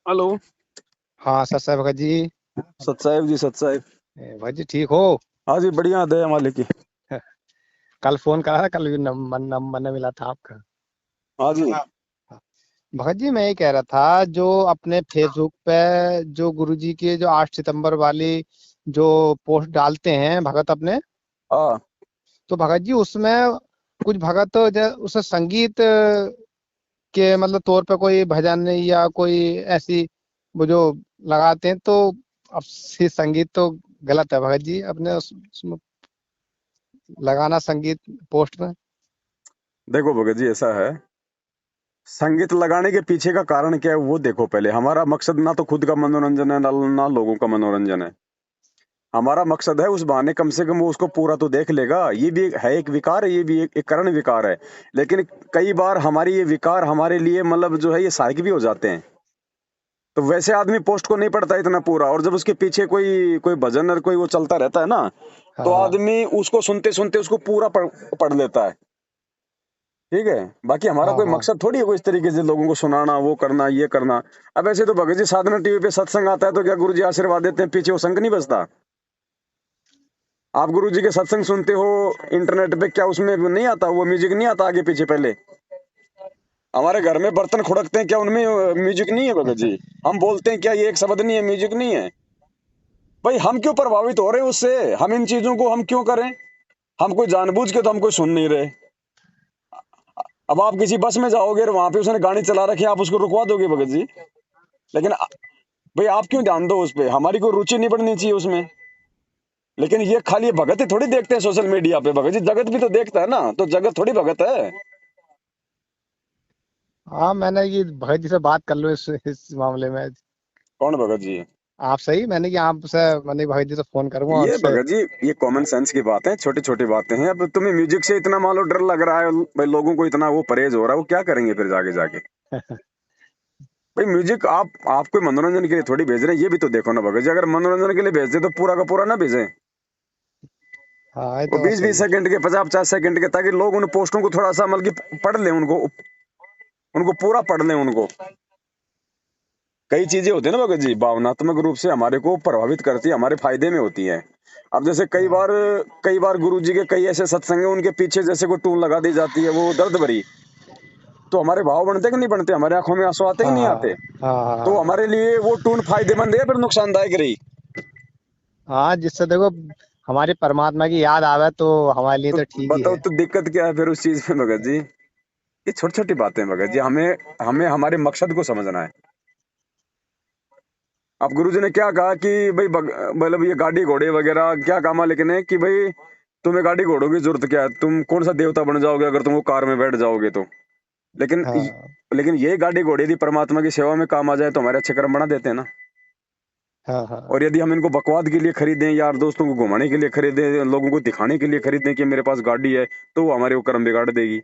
Hello. हाँ sir साहब भगत जी। सत साहिब जी, सत साहिब। भगत जी ठीक हो? हाँ जी, बढ़िया, दया मालिक की। कल फोन करा था, कल भी नंबर न मिला था आपका। हाँ जी। हाँ। भगत जी मैं ये कह रहा था, जो अपने फेसबुक पे जो गुरुजी के जो 8 सितंबर वाली जो पोस्ट डालते हैं भगत अपने, हाँ। तो भगत जी उसमें कुछ भगत तो उसे संगीत के मतलब तौर पे कोई भजन या कोई ऐसी वो जो लगाते हैं, तो अब संगीत तो गलत है भगत जी, अपने उसमें लगाना संगीत पोस्ट में। देखो भगत जी, ऐसा है। संगीत लगाने के पीछे का कारण क्या है वो देखो। पहले हमारा मकसद ना तो खुद का मनोरंजन है, ना लोगों का मनोरंजन है। हमारा मकसद है उस बहाने कम से कम वो उसको पूरा तो देख लेगा। ये भी है एक विकार है, ये भी एक करण विकार है। लेकिन कई बार हमारी ये विकार हमारे लिए मतलब जो है ये सहायक भी हो जाते हैं। तो वैसे आदमी पोस्ट को नहीं पढ़ता इतना पूरा, और जब उसके पीछे कोई कोई भजन और कोई वो चलता रहता है ना, तो हाँ हाँ आदमी उसको सुनते सुनते उसको पूरा पढ़ लेता है। ठीक है। बाकी हमारा हाँ कोई हाँ मकसद थोड़ी है कोई इस तरीके से लोगों को सुनाना, वो करना, ये करना। अब ऐसे तो भगत जी साधना टीवी पे सत्संग आता है तो क्या गुरु जी आशीर्वाद देते हैं, पीछे वो शंख नहीं बजता? आप गुरु जी के सत्संग सुनते हो इंटरनेट पे, क्या उसमें वो नहीं आता, वो म्यूजिक नहीं आता आगे पीछे पहले? हमारे घर में बर्तन खुड़कते हैं, क्या उनमें म्यूजिक नहीं है भगत जी? हम बोलते हैं, क्या ये एक शब्द नहीं है, म्यूजिक नहीं है? भाई हम क्यों प्रभावित हो रहे हैं उससे? हम इन चीजों को हम क्यों करें? हम कोई जानबूझ के तो हम कोई सुन नहीं रहे। अब आप किसी बस में जाओगे और वहां पे उसने गाड़ी चला रखी है, आप उसको रुकवा दोगे भगत जी? लेकिन भाई आप क्यों ध्यान दो उस पे? हमारी कोई रुचि नहीं बढ़नी चाहिए उसमें। लेकिन ये खाली भगत ही थोड़ी देखते हैं सोशल मीडिया पे, भगत जी जगत भी तो देखता है ना, तो जगत थोड़ी भगत है। हाँ, मैंने ये भगत जी से बात कर लो इस मामले में। कौन भगत जी? आप सही, मैंने कि आपसे मैंने भगत जी से फोन करूंगा ये उससे। भगत जी, ये कॉमन सेंस की बात है, छोटी छोटी बातें हैं। अब तुम्हें म्यूजिक से इतना मान लो डर लग रहा है, भाई लोगों को इतना वो परहेज हो रहा है, वो क्या करेंगे फिर जाके जाके? भाई म्यूजिक आप कोई मनोरंजन के लिए थोड़ी भेज रहे हैं, ये भी तो देखो ना भगत जी। अगर मनोरंजन के लिए भेजते तो पूरा का पूरा ना भेजें। हाँ ये वो तो बात बीस सही बीस है। सेकंड के, 50-50 सेकंड के, ताकि लोग उन पोस्टों को थोड़ा सा मतलब कि पढ़ लें, उनको उनको पूरा पढ़ लें उनको। कई चीजें होती है ना भगत जी, भावनात्मक रूप से हमारे को प्रभावित करती है, हमारे फायदे में होती है। अब जैसे हाँ कई बार गुरु जी के कई ऐसे सत्संग है, उनके पीछे जैसे कोई टून लगा दी जाती है वो दर्द भरी, तो हमारे भाव बनते कि नहीं बनते? हमारे आंखों में आंसू आते कि हाँ नहीं हाँ आते? हाँ तो हाँ हमारे लिए वो टून फायदेमंद है फिर नुकसानदायक रही? हाँ, जिससे देखो हमारी परमात्मा की याद आवे तो हमारे लिए तो तो ठीक ही बताओ, है। तो दिक्कत क्या है फिर उस चीज में भगत जी? ये छोटी छोटी बातें हैं भगत जी, हमें हमें हमारे मकसद को समझना है। अब गुरुजी ने क्या कहा कि भाई मतलब ये गाड़ी घोड़े वगैरह क्या काम है, लेकिन है कि भाई तुम्हें गाड़ी घोड़ों की जरूरत क्या है? तुम कौन सा देवता बन जाओगे अगर तुम वो कार में बैठ जाओगे तो? लेकिन हाँ लेकिन ये गाड़ी घोड़े यदि परमात्मा की सेवा में काम आ जाए तो हमारे अच्छे कर्म बना देते हैं ना। हाँ और हाँ यदि हम इनको बकवाद के लिए खरीदें, यार दोस्तों को घुमाने के लिए खरीदें, लोगों को दिखाने के लिए खरीदें कि मेरे पास गाड़ी है, तो वो हमारे वो कर्म बिगाड़ देगी।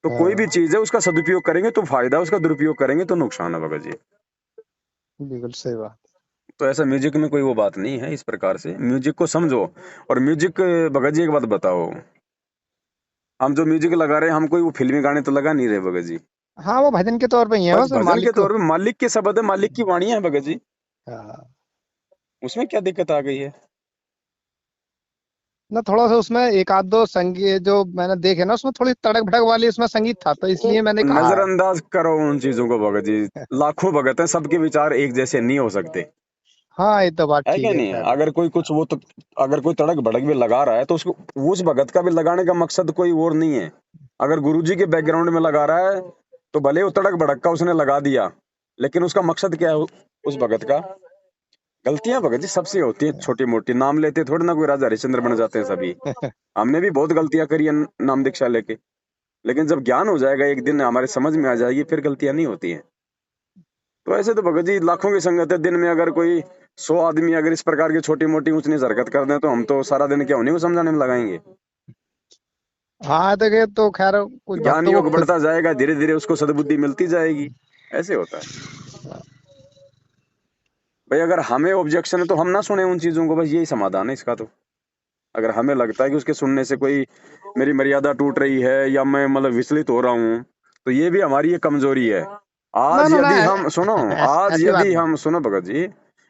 तो कोई भी हाँ, चीज है उसका सदुपयोग करेंगे तो फायदा, उसका दुरुपयोग करेंगे तो नुकसान है भगत जी। बिल्कुल सही बात। तो ऐसा म्यूजिक में कोई वो बात नहीं है, इस प्रकार से म्यूजिक को समझो। और म्यूजिक, भगत जी एक बात बताओ, हम जो म्यूजिक लगा रहे हैं, हम कोई वो फिल्मी गाने तो लगा नहीं रहे भगत जी। हाँ, वो भजन के तौर पे ही है, बस बस भजन मालिक के को। तौर पे मालिक के शब्द है, मालिक की वाणी है भगत जी। हाँ, उसमें क्या दिक्कत आ गई है? ना थोड़ा सा उसमें एक आध दो संगीत जो मैंने देखे ना, उसमें थोड़ी तड़क भड़क वाली उसमें संगीत था, तो इसलिए मैंने कहा है। नजरअंदाज करो उन चीजों को भगत जी। लाखों भगत हैं, सबके विचार एक जैसे नहीं हो सकते। हाँ ये तो बात है ठीक क्या है, नहीं? खैर। अगर कोई कुछ वो तो, अगर कोई तड़क भड़क भी लगा रहा है तो उसको, उस भगत का भी लगाने का मकसद कोई और नहीं है। अगर गुरुजी के बैकग्राउंड में लगा रहा है तो भले वो तड़क भड़क का उसने लगा दिया, लेकिन उसका मकसद क्या है उस भगत का? गलतियां भगत जी सबसे होती हैं, छोटी मोटी। नाम लेते थोड़ी ना कोई राजा हरिश्चंद्र बन जाते हैं सभी। हमने भी बहुत गलतियां करी है नाम दीक्षा लेके। लेकिन जब ज्ञान हो जाएगा, एक दिन हमारे समझ में आ जाएगी, फिर गलतियां नहीं होती हैं। तो ऐसे तो भगत जी लाखों की संगत है, दिन में अगर कोई 100 आदमी अगर इस प्रकार की छोटी मोटी ऊंच नीच हरकत कर दें, तो हम तो सारा दिन क्या उन्हीं को समझाने में लगाएंगे? हाँ तो खैर कुछ ज्ञान भक्तों को योग खुद। बढ़ता जाएगा, धीरे धीरे उसको सद्बुद्धि मिलती जाएगी। ऐसे होता है भाई। अगर हमें ऑब्जेक्शन है तो हम ना सुने उन चीजों को, बस यही समाधान है इसका तो। अगर हमें लगता है कि उसके सुनने से कोई मेरी मर्यादा टूट रही है या मैं मतलब विचलित हो रहा हूँ, तो ये भी हमारी ये कमजोरी है। आज ना ना यदि हम सुनो, आज ऐसी बात यदि नहीं। हम सुनो भगत जी,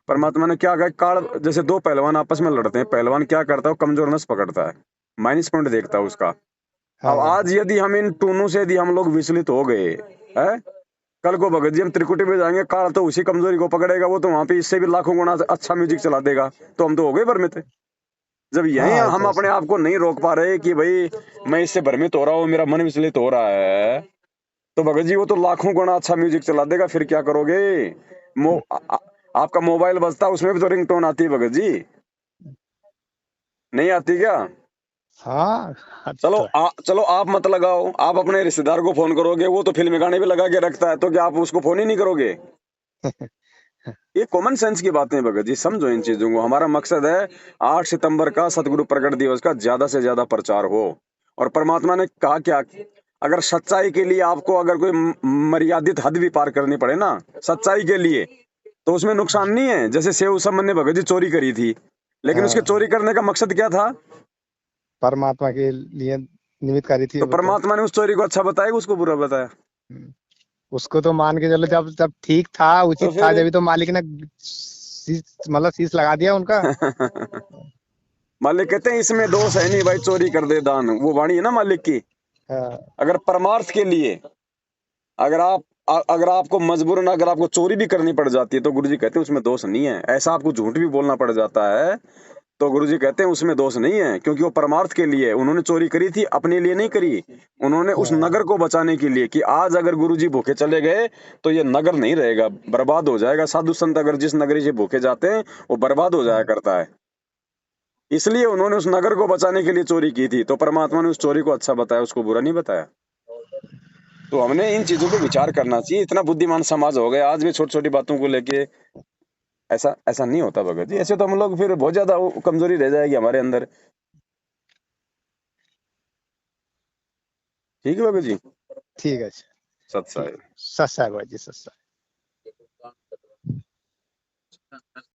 परमात्मा ने क्या कहा, काल जैसे दो पहलवान आपस में लड़ते हैं, पहलवान क्या करता है, वो कमजोर नस पकड़ता है, माइनस पॉइंट देखता है उसका। अब हाँ आज यदि हम इन टूनों से यदि हम लोग विचलित हो गए है, कल को भगत जी हम त्रिकुटी में जाएंगे, काल तो उसी कमजोरी को पकड़ेगा, वो तो वहां पे इससे भी लाखों गुना अच्छा म्यूजिक चला देगा, तो हम तो हो गए भ्रमित। जब यही हाँ, ये हम तो अपने आप को नहीं रोक पा रहे कि भाई मैं इससे भ्रमित हो रहा हूँ, मेरा मन विचलित हो रहा है, तो भगत जी वो तो लाखों गुना अच्छा म्यूजिक चला देगा, फिर क्या करोगे? आपका मोबाइल बजता है, उसमें भी तो रिंगटोन आती है भगत जी, नहीं आती क्या? हाँ चलो तो चलो आप मत लगाओ, आप अपने रिश्तेदार को फोन करोगे, वो तो फिल्मी गाने भी लगा के रखता है, तो क्या आप उसको फोन ही नहीं करोगे? ये कॉमन सेंस की बातें हैं भगत जी, समझो इन चीजों को। हमारा मकसद है 8 सितंबर का सतगुरु प्रकट दिवस का ज्यादा से ज्यादा प्रचार हो। और परमात्मा ने कहा क्या, अगर सच्चाई के लिए आपको अगर कोई मर्यादित हद भी पार करनी पड़े ना सच्चाई के लिए, तो उसमें नुकसान नहीं है। जैसे सेव समन ने भगत जी चोरी करी थी, लेकिन उसके हाँ, चोरी करने का मकसद क्या था? परमात्मा के लिए निमित्त करी थी तो वो तो। परमात्मा ने उस चोरी को अच्छा बताया कि उसको बुरा बताया? हम्म, उसको तो मान के चलो, जब जब ठीक था, तो उचित था, फिर जब तो मालिक ने मतलब शीश लगा दिया उनका। मालिक कहते हैं इसमें दोष है नहीं भाई, चोरी कर दे दान, वो वाणी है ना मालिक की। हाँ, अगर परमार्थ के लिए अगर आप अगर आपको मजबूरन अगर आपको चोरी भी करनी पड़ जाती है, तो गुरुजी कहते हैं उसमें दोष नहीं है। ऐसा आपको झूठ भी बोलना पड़ जाता है, तो गुरुजी कहते हैं उसमें दोष नहीं है, क्योंकि वो परमार्थ के लिए उन्होंने चोरी करी थी, अपने लिए नहीं करी। उन्होंने उस हाँ, नगर को बचाने के लिए, कि आज अगर गुरुजी भूखे चले गए तो ये नगर नहीं रहेगा, बर्बाद हो जाएगा। साधु संत अगर जिस नगरी से भूखे जाते हैं वो बर्बाद हो जाया करता है, इसलिए उन्होंने उस नगर को बचाने के लिए चोरी की थी। तो परमात्मा ने उस चोरी को अच्छा बताया, उसको बुरा नहीं बताया। तो हमने इन चीजों पे विचार करना चाहिए। इतना बुद्धिमान समाज हो गया आज भी छोटी छोटी बातों को लेके, ऐसा ऐसा नहीं होता भगत जी, ऐसे तो हम लोग फिर बहुत ज्यादा कमजोरी रह जाएगी हमारे अंदर। ठीक है भगत जी, ठीक है। सत ठीक, साहिब। सत्संग जी, सत्संग।